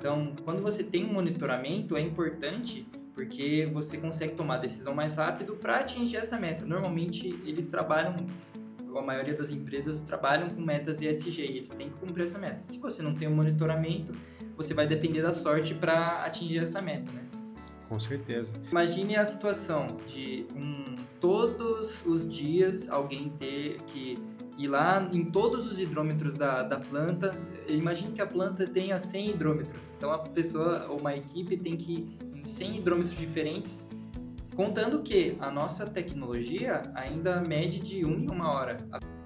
Então, quando você tem um monitoramento, é importante porque você consegue tomar a decisão mais rápido para atingir essa meta. Normalmente, eles trabalham, a maioria das empresas trabalham com metas ESG, e eles têm que cumprir essa meta. Se você não tem um monitoramento, você vai depender da sorte para atingir essa meta, né? Com certeza. Imagine a situação de todos os dias alguém ter que ir lá em todos os hidrômetros da planta. Imagine que a planta tenha 100 hidrômetros. Então a pessoa ou uma equipe tem que ir em 100 hidrômetros diferentes, contando que a nossa tecnologia ainda mede de 1 em 1 hora.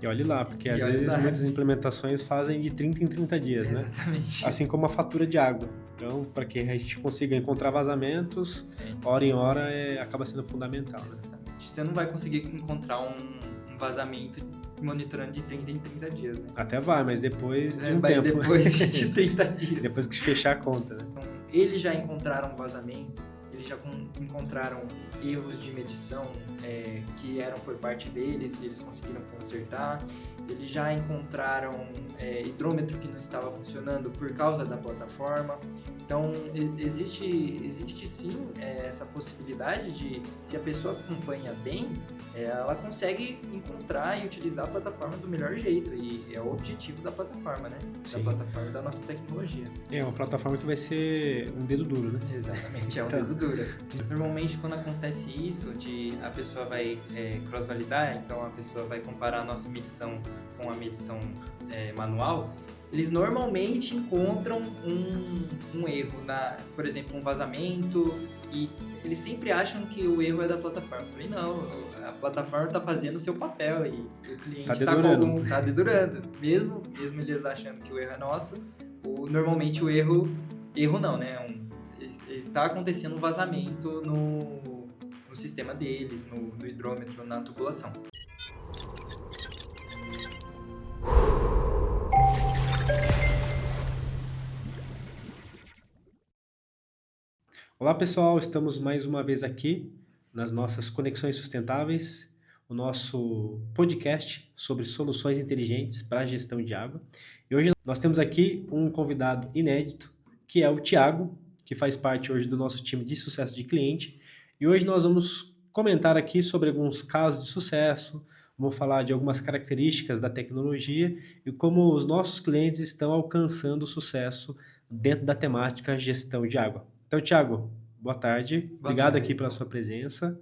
E olhe lá, porque às E olhe vezes lá. muitas implementações fazem de 30 em 30 dias, né? Exatamente. Assim como a fatura de água. Então, para que a gente consiga encontrar vazamentos, É. hora em hora acaba sendo fundamental, né? Exatamente. Você não vai conseguir encontrar um vazamento monitorando de 30 em 30 dias, né? Até vai, mas depois de um Vai tempo. depois de 30 dias. Depois que fechar a conta, né? Então, eles já encontraram vazamento, eles já encontraram erros de medição que eram por parte deles e eles conseguiram consertar. Eles já encontraram hidrômetro que não estava funcionando por causa da plataforma. Então, existe sim essa possibilidade de, se a pessoa acompanha bem, ela consegue encontrar e utilizar a plataforma do melhor jeito. E é o objetivo da plataforma, né? Sim. Da plataforma da nossa tecnologia. É uma plataforma que vai ser um dedo duro, né? Exatamente, é um Então. dedo duro. Normalmente, quando acontece isso, a pessoa vai cross-validar, então a pessoa vai comparar a nossa medição com a medição manual, eles normalmente encontram um erro, por exemplo, um vazamento, e eles sempre acham que o erro é da plataforma. Eu falei, não, a plataforma está fazendo o seu papel e o cliente está dedurando. Mesmo eles achando que o erro é nosso, normalmente o erro não, né? Está acontecendo um vazamento no sistema deles, no hidrômetro, na tubulação. Olá pessoal, estamos mais uma vez aqui nas nossas Conexões Sustentáveis, o nosso podcast sobre soluções inteligentes para a gestão de água. E hoje nós temos aqui um convidado inédito, que é o Thiago, que faz parte hoje do nosso time de sucesso de cliente. E hoje nós vamos comentar aqui sobre alguns casos de sucesso, vamos falar de algumas características da tecnologia e como os nossos clientes estão alcançando o sucesso dentro da temática gestão de água. Então, Thiago, boa tarde. Obrigado aqui pela sua presença.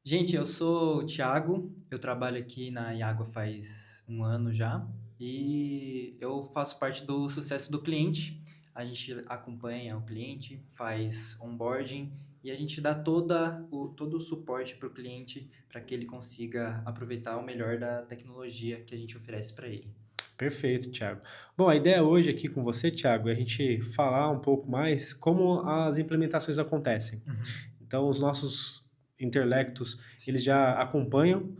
Gente, eu sou o Thiago, eu trabalho aqui na Iagua faz 1 ano já e eu faço parte do sucesso do cliente. A gente acompanha o cliente, faz onboarding e a gente dá todo o suporte para o cliente para que ele consiga aproveitar o melhor da tecnologia que a gente oferece para ele. Perfeito, Thiago. Bom, a ideia hoje aqui com você, Thiago, é a gente falar um pouco mais como as implementações acontecem. Então, os nossos intelectos, eles já acompanham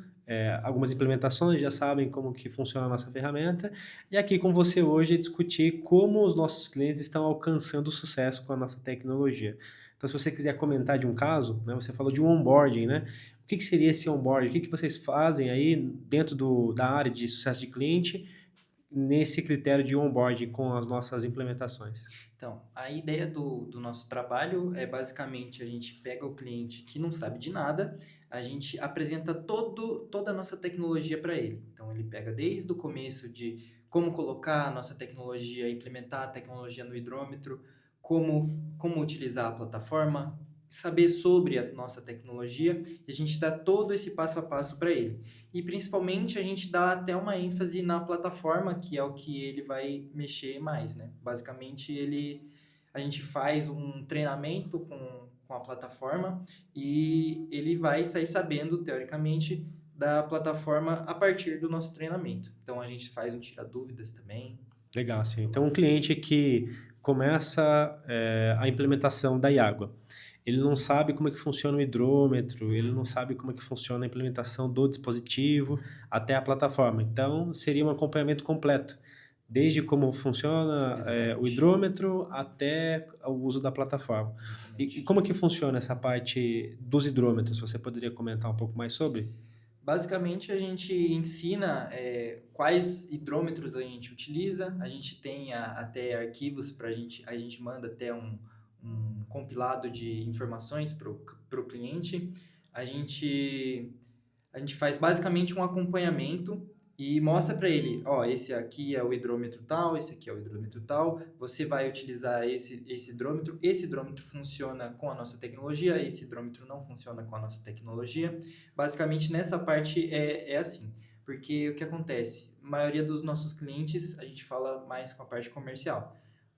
algumas implementações, já sabem como que funciona a nossa ferramenta, e aqui com você hoje é discutir como os nossos clientes estão alcançando sucesso com a nossa tecnologia. Então, se você quiser comentar de um caso, né, você falou de um onboarding, né? O que seria esse onboarding? O que vocês fazem aí dentro da área de sucesso de cliente nesse critério de onboarding com as nossas implementações? Então, a ideia do nosso trabalho é basicamente a gente pega o cliente que não sabe de nada, a gente apresenta toda a nossa tecnologia para ele. Então, ele pega desde o começo de como colocar a nossa tecnologia, implementar a tecnologia no hidrômetro, como utilizar a plataforma, saber sobre a nossa tecnologia, e a gente dá todo esse passo a passo para ele. E principalmente a gente dá até uma ênfase na plataforma, que é o que ele vai mexer mais, né? Basicamente, a gente faz um treinamento com a plataforma e ele vai sair sabendo, teoricamente, da plataforma a partir do nosso treinamento. Então, a gente faz um tira-dúvidas também. Legal, sim. Então, um cliente que começa a implementação da Iagua, ele não sabe como é que funciona o hidrômetro, ele não sabe como é que funciona a implementação do dispositivo até a plataforma. Então, seria um acompanhamento completo, desde como funciona o hidrômetro até o uso da plataforma. E como é que funciona essa parte dos hidrômetros? Você poderia comentar um pouco mais sobre? Basicamente, a gente ensina quais hidrômetros a gente utiliza, a gente tem até arquivos para a gente manda até um compilado de informações para o cliente. A gente, a gente faz basicamente um acompanhamento e mostra para ele, ó, esse aqui é o hidrômetro tal, esse aqui é o hidrômetro tal, você vai utilizar esse hidrômetro funciona com a nossa tecnologia, esse hidrômetro não funciona com a nossa tecnologia. Basicamente, nessa parte é assim, porque o que acontece? A maioria dos nossos clientes, a gente fala mais com a parte comercial.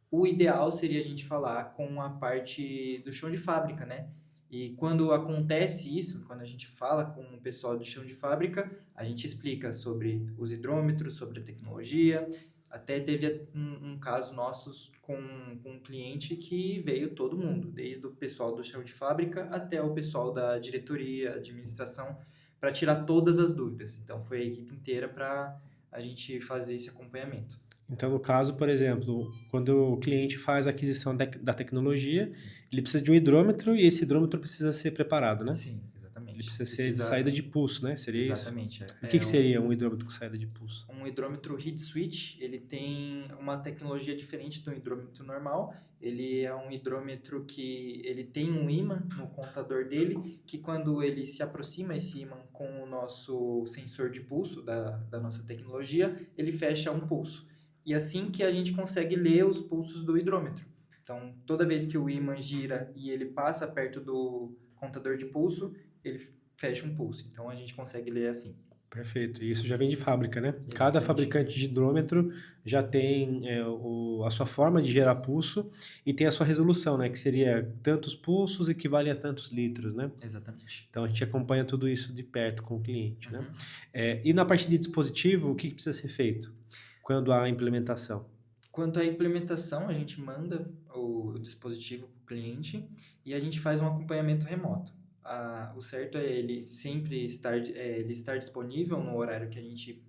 O ideal seria a gente falar com a parte do chão de fábrica, né? E quando acontece isso, quando a gente fala com o pessoal do chão de fábrica, a gente explica sobre os hidrômetros, sobre a tecnologia. Até teve um caso nosso com um cliente que veio todo mundo, desde o pessoal do chão de fábrica até o pessoal da diretoria, administração, para tirar todas as dúvidas. Então foi a equipe inteira para a gente fazer esse acompanhamento. Então, no caso, por exemplo, quando o cliente faz a aquisição da tecnologia, ele precisa de um hidrômetro e esse hidrômetro precisa ser preparado, né? Sim, Ele exatamente. precisa ser de Precisa. saída de pulso, né? Seria isso? Exatamente. O que seria um hidrômetro com saída de pulso? Um hidrômetro heat switch, ele tem uma tecnologia diferente do hidrômetro normal. Ele é um hidrômetro que ele tem um ímã no contador dele, que quando ele se aproxima esse ímã com o nosso sensor de pulso da nossa tecnologia, ele fecha um pulso. E assim que a gente consegue ler os pulsos do hidrômetro. Então, toda vez que o ímã gira e ele passa perto do contador de pulso, ele fecha um pulso. Então, a gente consegue ler assim. Perfeito. E isso já vem de fábrica, né? Cada Exatamente. fabricante de hidrômetro já tem a sua forma de gerar pulso e tem a sua resolução, né? Que seria tantos pulsos equivale a tantos litros, né? Exatamente. Então a gente acompanha tudo isso de perto com o cliente, né? Uhum. E na parte de dispositivo, o que precisa ser feito quando há a implementação? Quanto à implementação, a gente manda o dispositivo para o cliente e a gente faz um acompanhamento remoto. O certo é ele sempre estar disponível no horário que a gente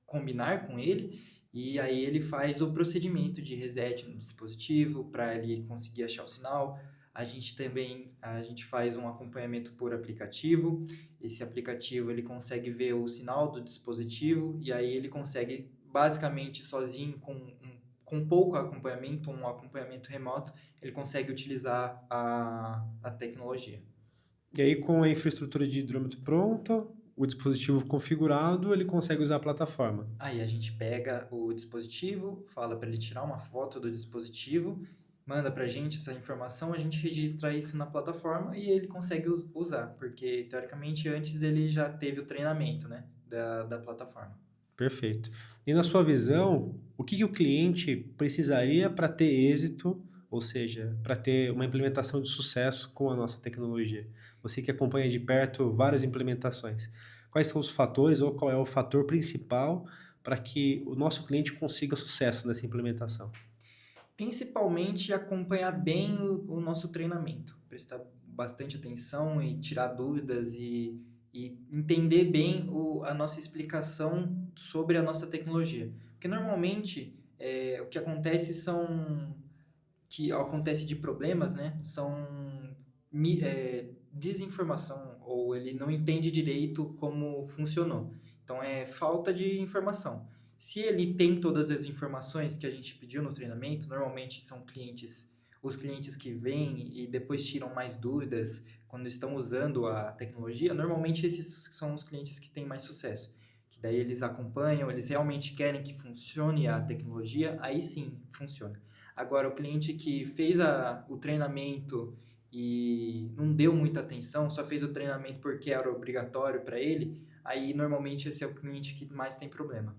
combinar com ele, e aí ele faz o procedimento de reset no dispositivo para ele conseguir achar o sinal. A gente faz um acompanhamento por aplicativo. Esse aplicativo ele consegue ver o sinal do dispositivo e aí ele consegue basicamente sozinho com pouco acompanhamento, um acompanhamento remoto, ele consegue utilizar a tecnologia. E aí, com a infraestrutura de hidrômetro pronta, o dispositivo configurado, ele consegue usar a plataforma. Aí a gente pega o dispositivo, fala para ele tirar uma foto do dispositivo, manda para a gente essa informação, a gente registra isso na plataforma e ele consegue usar, porque teoricamente antes ele já teve o treinamento, né, da plataforma. Perfeito. E na sua visão, o que o cliente precisaria para ter êxito, ou seja, para ter uma implementação de sucesso com a nossa tecnologia? Você que acompanha de perto várias implementações, quais são os fatores ou qual é o fator principal para que o nosso cliente consiga sucesso nessa implementação? Principalmente acompanhar bem o nosso treinamento, prestar bastante atenção e tirar dúvidas e entender bem a nossa explicação sobre a nossa tecnologia. Porque normalmente o que acontece que acontece de problemas, né? São desinformação ou ele não entende direito como funcionou. Então é falta de informação. Se ele tem todas as informações que a gente pediu no treinamento, normalmente são os clientes que vêm e depois tiram mais dúvidas quando estão usando a tecnologia, normalmente esses são os clientes que têm mais sucesso. Que daí eles acompanham, eles realmente querem que funcione a tecnologia, aí sim funciona. Agora, o cliente que fez o treinamento e não deu muita atenção, só fez o treinamento porque era obrigatório para ele, aí normalmente esse é o cliente que mais tem problema.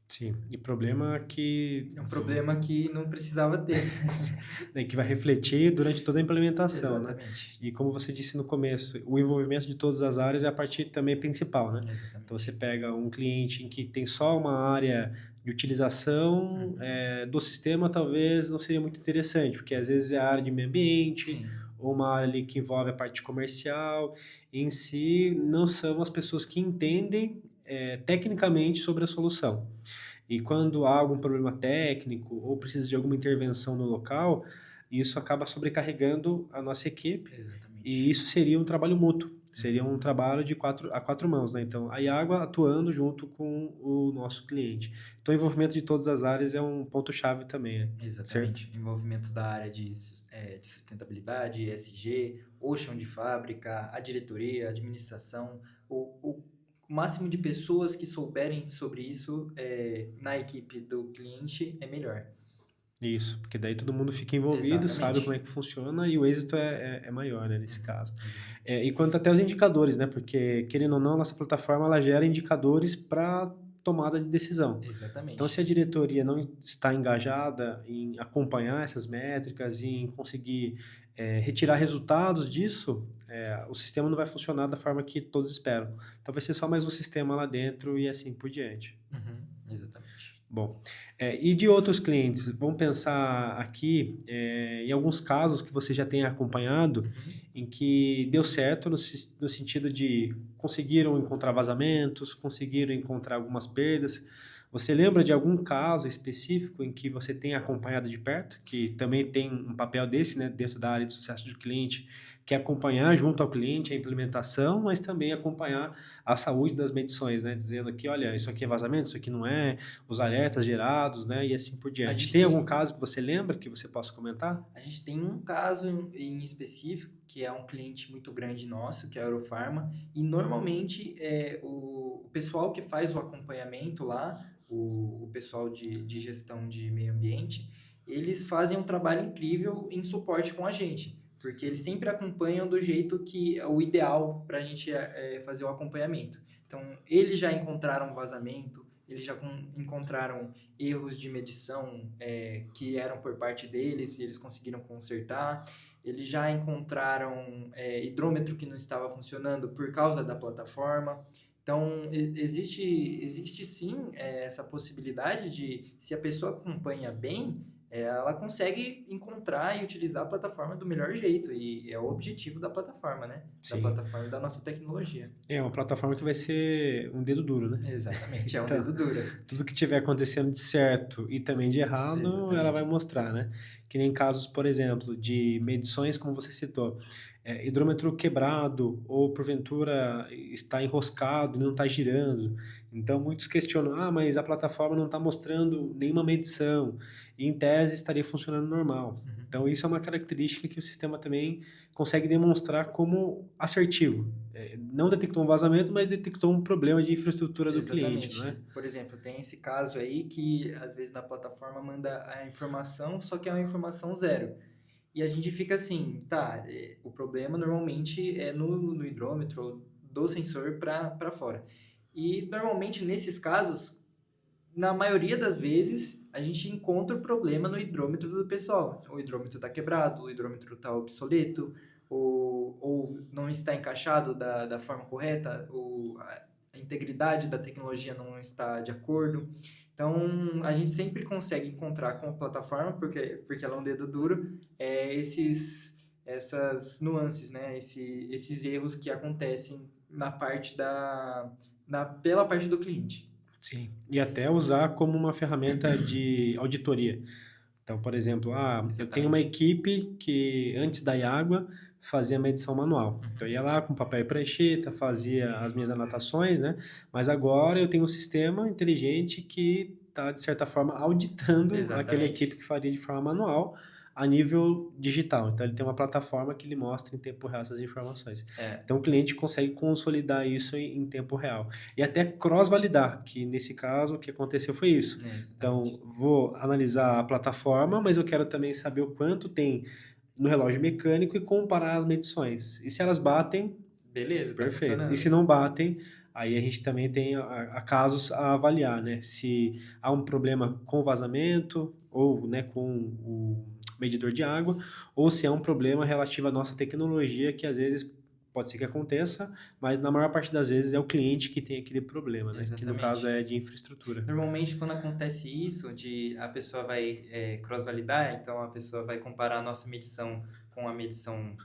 Sim, e problema que, É um problema que não precisava ter. né, que vai refletir durante toda a implementação, né? Exatamente. E como você disse no começo, o envolvimento de todas as áreas é a parte também principal, né? Então você Exatamente. pega um cliente em que tem só uma área de utilização do sistema, talvez não seria muito interessante, porque às vezes é a área de meio ambiente, Sim. ou uma área ali que envolve a parte comercial, e em si não são as pessoas que entendem tecnicamente sobre a solução. E quando há algum problema técnico ou precisa de alguma intervenção no local, isso acaba sobrecarregando a nossa equipe Exatamente. e isso seria um trabalho mútuo. Seria um trabalho a quatro mãos, né? Então, a Iagua atuando junto com o nosso cliente. Então, o envolvimento de todas as áreas é um ponto-chave também, né? Certo? Exatamente. Envolvimento da área de sustentabilidade, ESG, o chão de fábrica, a diretoria, a administração, o máximo de pessoas que souberem sobre isso na equipe do cliente é melhor. Isso, porque daí todo mundo fica envolvido, sabe como é Exatamente. que funciona e o êxito é maior, né, nesse Uhum, caso. exatamente. E quanto até os indicadores, né? Porque, querendo ou não, a nossa plataforma ela gera indicadores para tomada de decisão. Então, se Exatamente. a diretoria não está engajada em acompanhar essas métricas e em conseguir retirar resultados disso, o sistema não vai funcionar da forma que todos esperam. Então, vai ser só mais um sistema lá dentro e assim por diante. Uhum, exatamente. Bom, e de outros clientes, vamos pensar aqui em alguns casos que você já tenha acompanhado Uhum. em que deu certo no sentido de conseguiram encontrar vazamentos, conseguiram encontrar algumas perdas. Você lembra de algum caso específico em que você tenha acompanhado de perto, que também tem um papel desse, né, dentro da área de sucesso do cliente, que é acompanhar junto ao cliente a implementação, mas também acompanhar a saúde das medições, né, dizendo aqui, olha, isso aqui é vazamento, isso aqui não é, os alertas gerados, né, e assim por A diante. gente Tem algum tem, caso que você lembra que você possa comentar? a gente tem um caso em específico, que é um cliente muito grande nosso, que é a Eurofarma, e normalmente o pessoal que faz o acompanhamento lá, o pessoal de gestão de meio ambiente, eles fazem um trabalho incrível em suporte com a gente, porque eles sempre acompanham do jeito que é o ideal para a gente fazer o acompanhamento. Então, eles já encontraram vazamento, eles já encontraram erros de medição que eram por parte deles e eles conseguiram consertar. Eles já encontraram hidrômetro que não estava funcionando por causa da plataforma. Então, existe sim essa possibilidade de, se a pessoa acompanha bem, ela consegue encontrar e utilizar a plataforma do melhor jeito. E é o objetivo da plataforma, né? Da Sim. plataforma e da nossa tecnologia. É uma plataforma que vai ser um dedo duro, né? Exatamente, é um Então, dedo duro. tudo que tiver acontecendo de certo e também de errado, ela vai Exatamente. mostrar, né? Que nem casos, por exemplo, de medições, como você citou, hidrômetro quebrado ou porventura está enroscado e não está girando. Então, muitos questionam, mas a plataforma não está mostrando nenhuma medição e, em tese, estaria funcionando normal. Uhum. Então, isso é uma característica que o sistema também consegue demonstrar como assertivo. Não detectou um vazamento, mas detectou um problema de infraestrutura do cliente, não é? Exatamente. Por exemplo, tem esse caso aí que às vezes na plataforma manda a informação, só que é uma informação zero. E a gente fica assim, tá, o problema normalmente é no hidrômetro ou do sensor para fora. E normalmente nesses casos, na maioria das vezes, a gente encontra o problema no hidrômetro do pessoal. O hidrômetro está quebrado, o hidrômetro está obsoleto, ou não está encaixado da forma correta, a integridade da tecnologia não está de acordo. Então, a gente sempre consegue encontrar com a plataforma, porque ela é um dedo duro, essas nuances, né? Esses erros que acontecem pela parte do cliente. Sim. E até usar como uma ferramenta de auditoria. Então, por exemplo, eu tenho uma Exatamente. equipe que antes da Iagua fazia medição manual. Então, eu ia Uhum. lá com papel e prancheta, fazia as minhas anotações, né? Mas agora eu tenho um sistema inteligente que está, de certa forma, auditando aquela equipe Exatamente. que faria de forma manual a nível digital. Então, ele tem uma plataforma que lhe mostra em tempo real essas informações. É, Então, o cliente consegue consolidar isso em tempo real. E até cross-validar, que nesse caso o que aconteceu foi isso. exatamente. Então, vou analisar a plataforma, mas eu quero também saber o quanto tem no relógio mecânico e comparar as medições. E se elas batem, Beleza, tá perfeito. E se funcionando. não batem, aí a gente também tem a casos a avaliar, né? Se há um problema com vazamento ou, né, com o medidor de água, ou se é um problema relativo à nossa tecnologia, que às vezes pode ser que aconteça, mas na maior parte das vezes é o cliente que tem aquele problema, né? Que no caso Exatamente. é de infraestrutura. Normalmente, quando acontece isso, de a pessoa vai cross-validar, então a pessoa vai comparar a nossa medição com a medição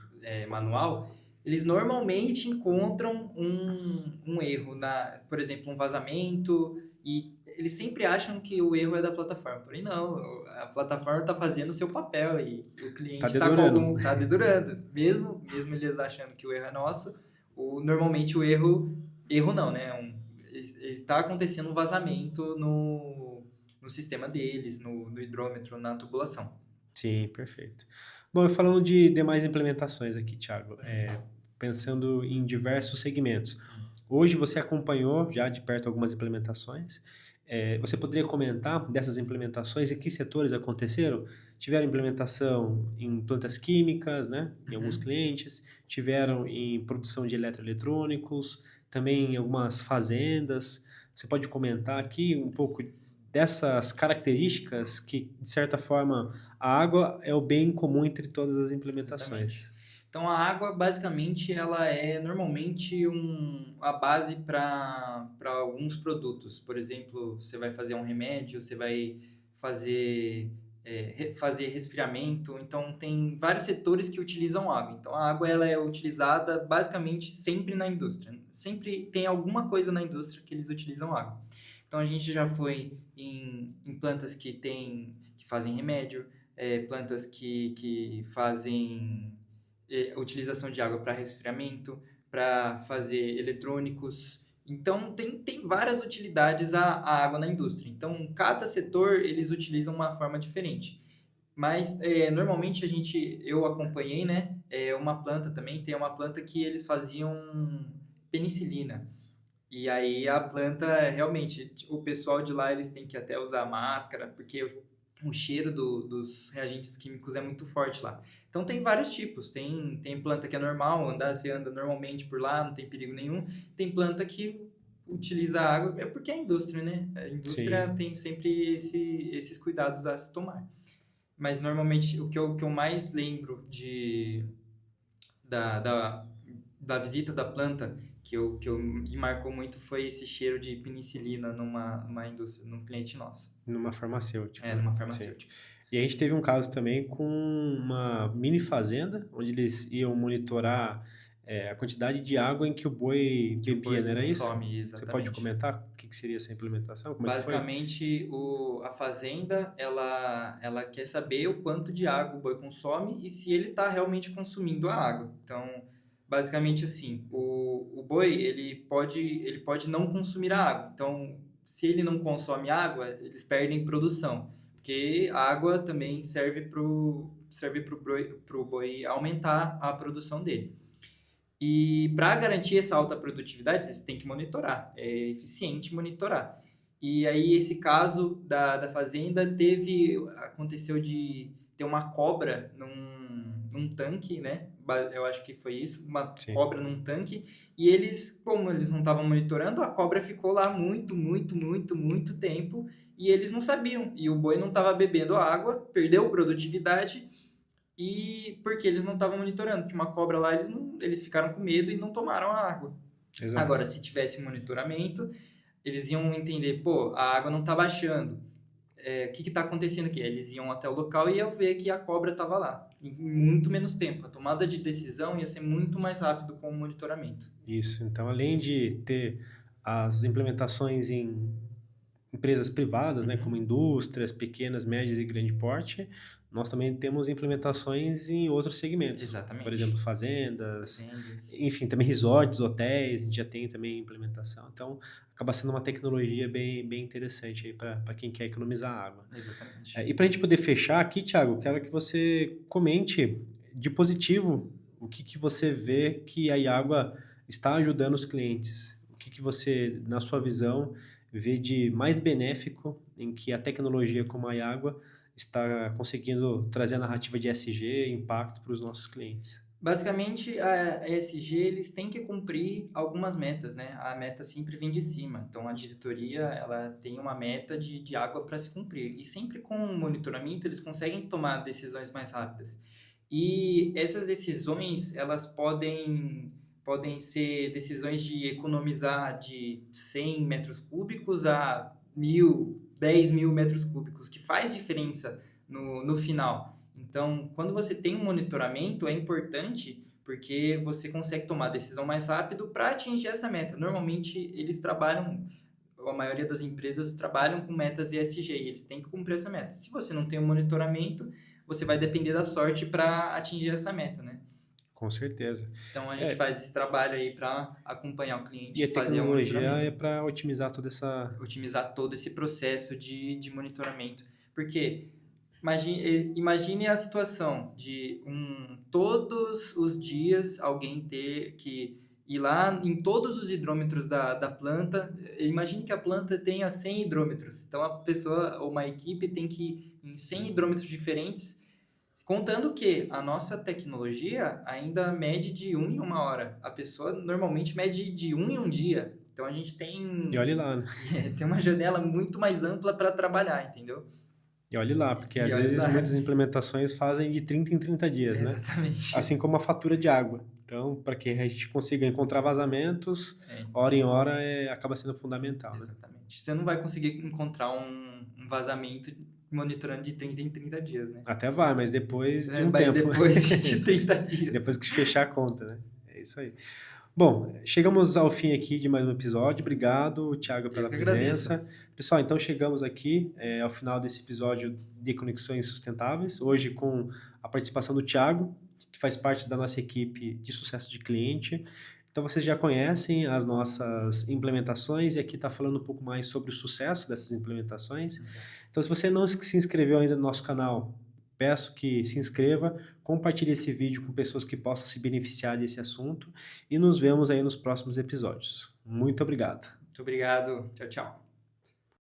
manual, eles normalmente encontram um erro, por exemplo, um vazamento, e eles sempre acham que o erro é da plataforma. Porém, não, a plataforma está fazendo o seu papel e o Tá cliente está dedurando. tá dedurando. Mesmo eles achando que o erro é nosso, normalmente o erro não, né? Está acontecendo um vazamento no sistema deles, no hidrômetro, na tubulação. Sim, perfeito. Bom, e falando de demais implementações aqui, Thiago, pensando em diversos segmentos. Hoje você acompanhou já de perto algumas implementações. Você poderia comentar dessas implementações e que setores aconteceram? Tiveram implementação em plantas químicas, né, em alguns clientes, tiveram em produção de eletroeletrônicos, também em algumas fazendas. Você pode comentar aqui um pouco dessas características que, de certa forma, a água é o bem comum entre todas as Exatamente. implementações. Então, a água, basicamente, ela é normalmente a base para alguns produtos. Por exemplo, você vai fazer um remédio, você vai fazer, fazer resfriamento. Então, tem vários setores que utilizam água. Então, a água ela é utilizada basicamente sempre na indústria. Sempre tem alguma coisa na indústria que eles utilizam água. Então, a gente já foi em plantas que fazem remédio, plantas que fazem utilização de água para resfriamento, para fazer eletrônicos. Então, tem várias utilidades a água na indústria. Então, cada setor, eles utilizam uma forma diferente. Mas, normalmente, eu acompanhei, né, uma planta também, tem uma planta que eles faziam penicilina. E aí a planta, realmente, o pessoal de lá, eles têm que até usar máscara, porque o cheiro dos reagentes químicos é muito forte lá. Então tem vários tipos, tem planta que é normal, você anda normalmente por lá, não tem perigo nenhum. Tem planta que utiliza água, é porque é a indústria, né? A indústria Sim. tem sempre esses cuidados a se tomar. Mas normalmente o que eu mais lembro da, da, da visita da planta me marcou muito foi esse cheiro de penicilina numa indústria, num cliente nosso. Numa farmacêutica, né? Numa Sim. farmacêutica. E a gente teve um caso também com uma mini fazenda, onde eles iam monitorar a quantidade de água em que o boi Que o bebia, boi não era isso? consome, Você pode exatamente. comentar o que seria essa implementação? Como é que foi? Basicamente, a fazenda, ela quer saber o quanto de água o boi consome e se ele está realmente consumindo a água. Então, basicamente assim, o boi, ele pode não consumir a água. Então, se ele não consome água, eles perdem produção. Porque a água também serve pro boi aumentar a produção dele. E para garantir essa alta produtividade, eles têm que monitorar, é eficiente monitorar. E aí esse caso da fazenda aconteceu de ter uma cobra num tanque, né? Eu acho que foi isso, uma Sim. cobra num tanque, e como eles não estavam monitorando, a cobra ficou lá muito, muito, muito, muito tempo, e eles não sabiam, e o boi não estava bebendo água, perdeu produtividade, e porque eles não estavam monitorando. Tinha uma cobra lá, eles ficaram com medo e não tomaram a água. Exato. Agora, se tivesse monitoramento, eles iam entender, pô, a água não está baixando. O que está acontecendo aqui? Eles iam até o local e iam ver que a cobra estava lá. Em muito menos tempo. A tomada de decisão ia ser muito mais rápido com o monitoramento. Isso. Então, além de ter as implementações em empresas privadas, né, como Uhum. indústrias pequenas, médias e grande porte, nós também temos implementações em outros segmentos, por exemplo, Exatamente. fazendas, Fazendas. enfim, também resorts, hotéis, a gente já tem também implementação. Então, acaba sendo uma tecnologia bem interessante aí para quem quer economizar água. Exatamente. E para a gente poder fechar aqui, Thiago, quero que você comente de positivo o que você vê que a Iagua está ajudando os clientes. O que você, na sua visão, vê de mais benéfico em que a tecnologia como a Iagua está conseguindo trazer a narrativa de ESG e impacto para os nossos clientes. Basicamente, a ESG, eles têm que cumprir algumas metas, né? A meta sempre vem de cima. Então, a diretoria, ela tem uma meta de água para se cumprir. E sempre com o monitoramento, eles conseguem tomar decisões mais rápidas. E essas decisões, elas podem ser decisões de economizar de 100 metros cúbicos a 1.000, 10.000 metros cúbicos, que faz diferença no final. Então, quando você tem um monitoramento, é importante porque você consegue tomar a decisão mais rápido para atingir essa meta. Normalmente, a maioria das empresas trabalham com metas ESG e eles têm que cumprir essa meta. Se você não tem um monitoramento, você vai depender da sorte para atingir essa meta, né? Com certeza. Então a gente É, faz esse trabalho aí para acompanhar o cliente e a e fazer o tecnologia monitoramento, é para otimizar toda essa. otimizar todo esse processo de monitoramento. Porque imagine a situação de todos os dias alguém ter que ir lá em todos os hidrômetros da planta. Imagine que a planta tenha 100 hidrômetros. Então a pessoa ou uma equipe tem que ir em 100 hidrômetros diferentes, contando que a nossa tecnologia ainda mede de 1 em 1 hora. A pessoa normalmente mede de 1 em 1 dia. Então a gente E olhe lá, né? tem uma janela muito mais ampla para trabalhar, entendeu? E olhe lá, porque E às olha vezes lá. muitas implementações fazem de 30 em 30 dias, né? Exatamente. Assim como a fatura de água. Então, para que a gente consiga encontrar vazamentos, É, hora em hora acaba sendo fundamental, né? exatamente. Você não vai conseguir encontrar um vazamento monitorando de 30 em 30 dias, né? Até vai, mas depois de um Vai tempo. depois de 30 dias. Depois que fechar a conta, né? É isso aí. Bom, chegamos ao fim aqui de mais um episódio. Obrigado, Thiago, Eu pela que agradeço. presença. Pessoal, então chegamos aqui ao final desse episódio de Conexões Sustentáveis, hoje com a participação do Thiago, que faz parte da nossa equipe de sucesso de cliente. Então vocês já conhecem as nossas implementações e aqui está falando um pouco mais sobre o sucesso dessas implementações. Então, se você não se inscreveu ainda no nosso canal, peço que se inscreva, compartilhe esse vídeo com pessoas que possam se beneficiar desse assunto e nos vemos aí nos próximos episódios. Muito obrigado. Muito obrigado. Tchau, tchau.